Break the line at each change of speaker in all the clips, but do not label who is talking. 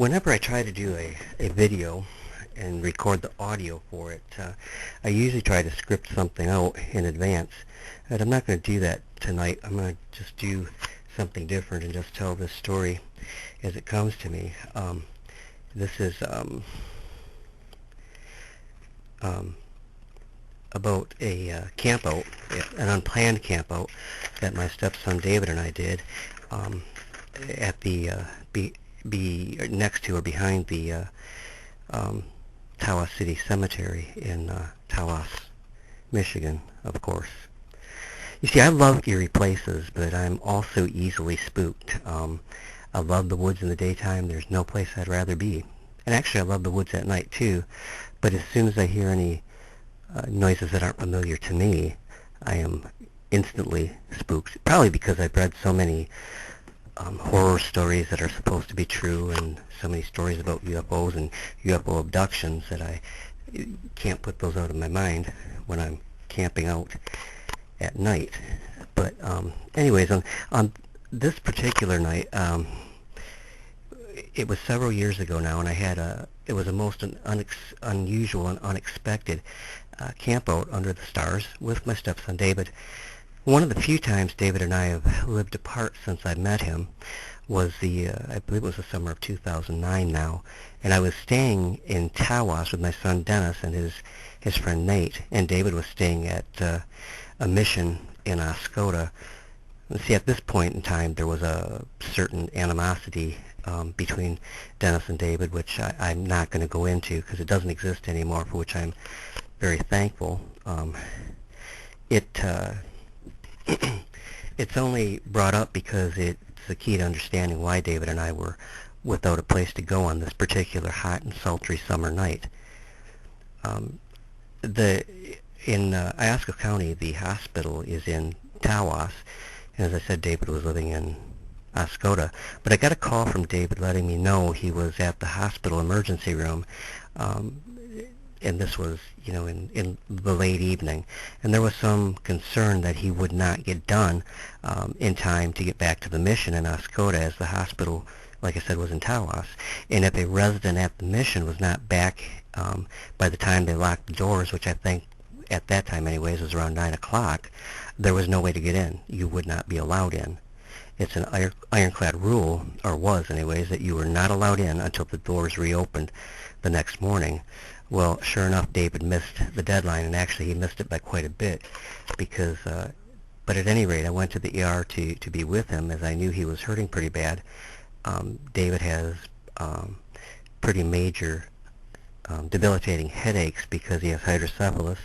Whenever I try to do a video and record the audio for it, I usually try to script something out in advance. But I'm not going to do that tonight. I'm going to just do something different and just tell this story as it comes to me. This is about a campout, an unplanned campout that my stepson David and I did at the be next to or behind the Tawas City Cemetery in Tawas, Michigan, of course. You see, I love eerie places, but I'm also easily spooked. I love the woods in the daytime. There's no place I'd rather be. And actually, I love the woods at night, too. But as soon as I hear any noises that aren't familiar to me, I am instantly spooked. Probably because I've read so many horror stories that are supposed to be true, and so many stories about UFOs and UFO abductions that I can't put those out of my mind when I'm camping out at night. But anyways, on this particular night, it was several years ago now, and I had it was a most unusual and unexpected camp out under the stars with my stepson David. One of the few times David and I have lived apart since I met him was I believe it was the summer of 2009 now, and I was staying in Tawas with my son Dennis and his friend Nate, and David was staying at a mission in Oscoda. See, at this point in time, there was a certain animosity between Dennis and David, which I'm not going to go into because it doesn't exist anymore, for which I'm very thankful. It's only brought up because it's the key to understanding why David and I were without a place to go on this particular hot and sultry summer night. In Iosco County, the hospital is in Tawas, and as I said, David was living in Oscoda. But I got a call from David letting me know he was at the hospital emergency room, and this was, in the late evening, and there was some concern that he would not get done in time to get back to the mission in Oscoda, as the hospital, like I said, was in Tawas. And if a resident at the mission was not back by the time they locked the doors, which I think at that time anyways was around 9 o'clock, there was no way to get in. You would not be allowed in. It's an ironclad rule, or was anyways, that you were not allowed in until the doors reopened the next morning. Well, sure enough, David missed the deadline, and actually he missed it by quite a bit, because, but at any rate, I went to the ER to be with him, as I knew he was hurting pretty bad. David has pretty major debilitating headaches because he has hydrocephalus,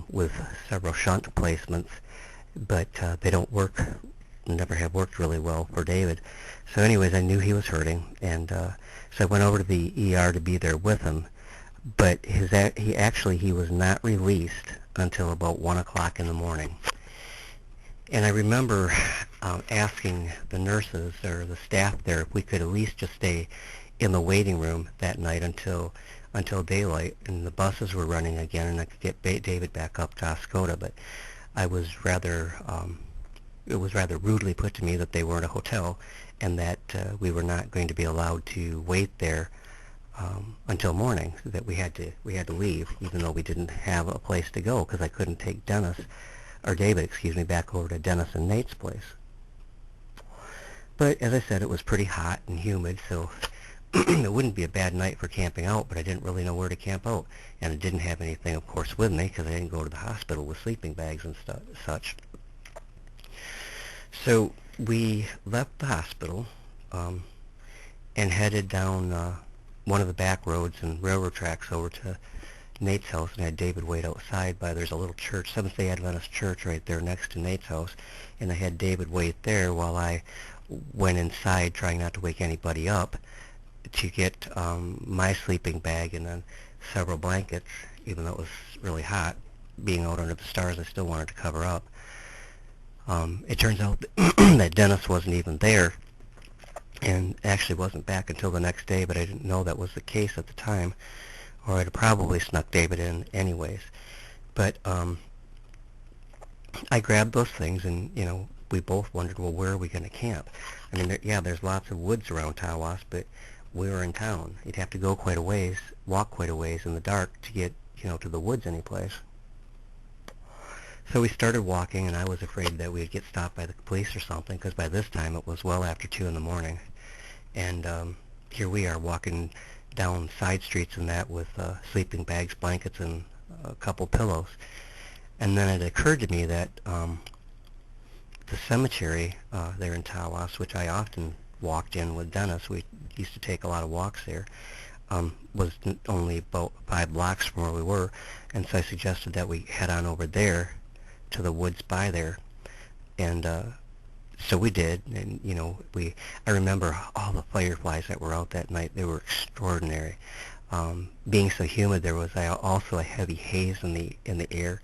with several shunt placements, but they don't work, never have worked really well for David. So anyways, I knew he was hurting, and so I went over to the ER to be there with him. But he was not released until about 1 o'clock in the morning. And I remember asking the nurses or the staff there if we could at least just stay in the waiting room that night until daylight, and the buses were running again, and I could get David back up to Oscoda. But I was it was rather rudely put to me that they weren't a hotel, and that we were not going to be allowed to wait there until morning, so that we had to leave, even though we didn't have a place to go, because I couldn't take David, excuse me, back over to Dennis and Nate's place. But as I said, it was pretty hot and humid, so it wouldn't be a bad night for camping out, but I didn't really know where to camp out, and I didn't have anything, of course, with me, because I didn't go to the hospital with sleeping bags and such. So we left the hospital and headed down one of the back roads and railroad tracks over to Nate's house, and had David wait outside there's a little church, Seventh-day Adventist church right there next to Nate's house, and I had David wait there while I went inside, trying not to wake anybody up, to get my sleeping bag and then several blankets. Even though it was really hot, being out under the stars, I still wanted to cover up. It turns out that Dennis wasn't even there, and actually wasn't back until the next day, but I didn't know that was the case at the time, or I'd have probably snuck David in anyways. But I grabbed those things, and we both wondered, well, where are we going to camp? I mean, there's lots of woods around Tawas, but we were in town. You'd have to go quite a ways, walk quite a ways in the dark to get, to the woods anyplace. So we started walking, and I was afraid that we'd get stopped by the police or something, because by this time it was well after 2 in the morning. And here we are walking down side streets and that with sleeping bags, blankets, and a couple pillows. And then it occurred to me that the cemetery there in Tawas, which I often walked in with Dennis, we used to take a lot of walks there, was only about 5 blocks from where we were, and so I suggested that we head on over there to the woods by there. And so we did, and I remember all the fireflies that were out that night. They were extraordinary. Being so humid, there was also a heavy haze in the air,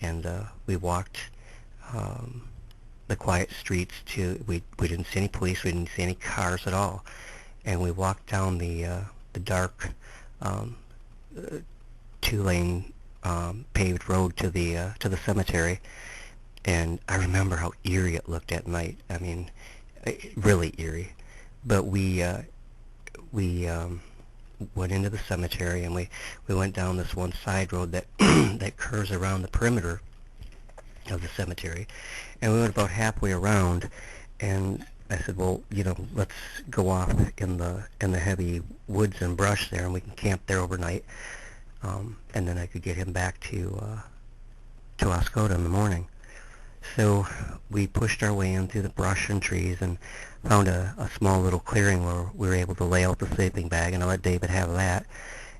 and we walked the quiet streets to. We didn't see any police. We didn't see any cars at all, and we walked down the dark 2-lane paved road to the cemetery. And I remember how eerie it looked at night. I mean, really eerie. But we went into the cemetery, and we went down this one side road that that curves around the perimeter of the cemetery. And we went about halfway around, and I said, well, let's go off in the heavy woods and brush there, and we can camp there overnight. And then I could get him back to Oscoda in the morning. So we pushed our way in through the brush and trees and found a small little clearing where we were able to lay out the sleeping bag, and I let David have that.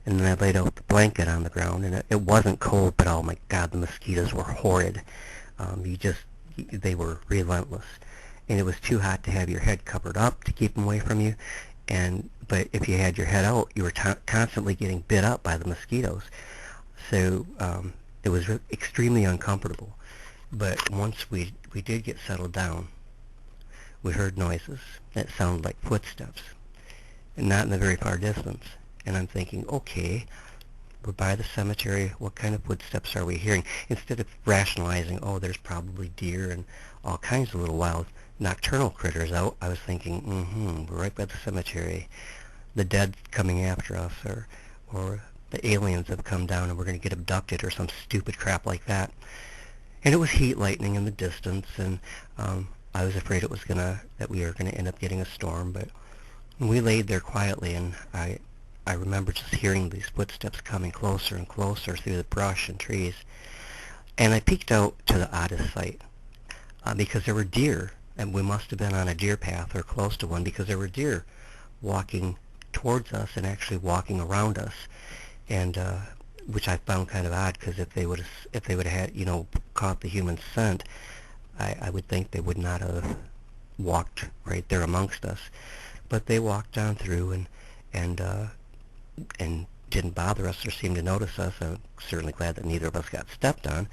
And then I laid out the blanket on the ground, and it wasn't cold, but oh my God, the mosquitoes were horrid. They were relentless. And it was too hot to have your head covered up to keep them away from you. But if you had your head out, you were constantly getting bit up by the mosquitoes. So it was extremely uncomfortable. But once we did get settled down, we heard noises that sounded like footsteps, and not in the very far distance. And I'm thinking, okay, we're by the cemetery. What kind of footsteps are we hearing? Instead of rationalizing, oh, there's probably deer and all kinds of little wild nocturnal critters out, I was thinking, we're right by the cemetery. The dead coming after us, or the aliens have come down and we're going to get abducted, or some stupid crap like that. And it was heat lightning in the distance, and I was afraid that we were gonna end up getting a storm. But we laid there quietly, and I remember just hearing these footsteps coming closer and closer through the brush and trees. And I peeked out to the oddest sight, because there were deer, and we must have been on a deer path or close to one, because there were deer walking towards us and actually walking around us, and which I found kind of odd, because if they would have had caught the human scent, I would think they would not have walked right there amongst us. But they walked on through and didn't bother us or seem to notice us. I'm certainly glad that neither of us got stepped on.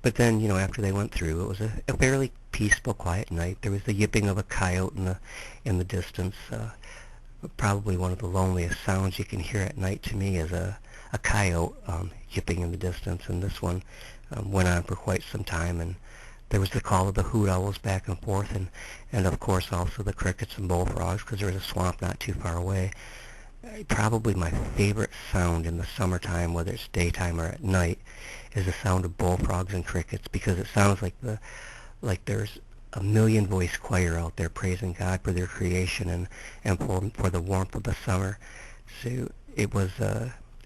But then, after they went through, it was a fairly peaceful, quiet night. There was the yipping of a coyote in the distance. Probably one of the loneliest sounds you can hear at night to me is a coyote yipping in the distance, and this one went on for quite some time. And there was the call of the hoot owls back and forth, and of course also the crickets and bullfrogs, because there was a swamp not too far away. Probably my favorite sound in the summertime, whether it's daytime or at night, is the sound of bullfrogs and crickets, because it sounds like there's a million voice choir out there praising God for their creation and for the warmth of the summer. So it was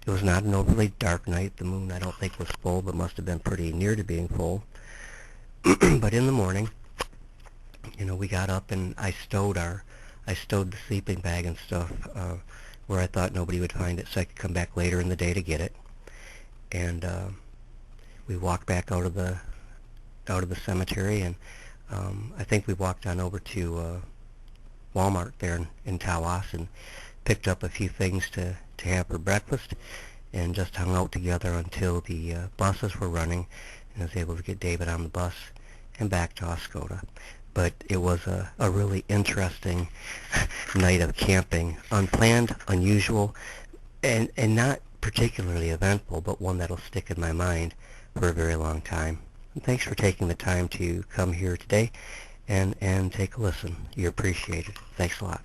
not an overly dark night. The moon, I don't think, was full, but must have been pretty near to being full. But in the morning, we got up, and I stowed the sleeping bag and stuff where I thought nobody would find it, so I could come back later in the day to get it. And we walked back out of the cemetery, and I think we walked on over to Walmart there in Tawas and picked up a few things to have for breakfast, and just hung out together until the buses were running, and I was able to get David on the bus and back to Oscoda. But it was a really interesting night of camping, unplanned, unusual, and not particularly eventful, but one that'll stick in my mind for a very long time. And thanks for taking the time to come here today and take a listen. You're appreciated. Thanks a lot.